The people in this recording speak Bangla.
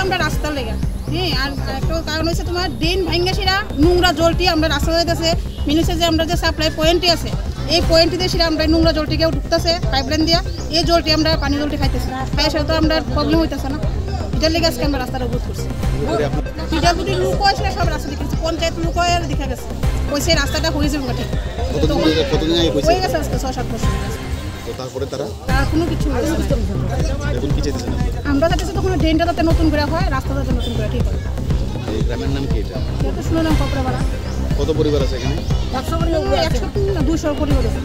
আমরা রাস্তা লেগে হ্যাঁ আর একটা কারণ হচ্ছে তোমার ড্রেন ভাঙ্গা সেরা নোংরা জলটি আমরা রাস্তা হইতেছে মিনুসে যে আমরা যে সাপ্লাই পয়েন্টে আছে এই পয়েন্টে দিয়ে সেটা আমরা নোংরা জলটিকেও ঢুকতেছে পাইপলাইন দিয়া এই জলটি আমরা পানি জলটি খাইতেছি খাই সেটা তো আমরা প্রবলেম হইতেছে না এটার লেগে আজকে আমরা রাস্তাটা অবরোধ করছি এটা যদি লোক হয় সেটা সব রাস্তা দেখেছি পঞ্চায়েত লোক হয় দেখা গেছে কইছে রাস্তাটা হয়ে যাবে ঠিক হয়ে গেছে আজকে 6-7 বছর তারপরে তার কোনো কিছু এখন কি চাইতেছেন আমরা চাইতেছি তখন ড্রেনটা যাতে নতুন করে হয় রাস্তাটা যাতে নতুন করে ঠিক হয়। এই গ্রামের নাম কি এটা? এটা শুনলাম কপড়াপাড়া। কত পরিবার আছে এখানে? 100 পরিবার 200 পরিবার আছে।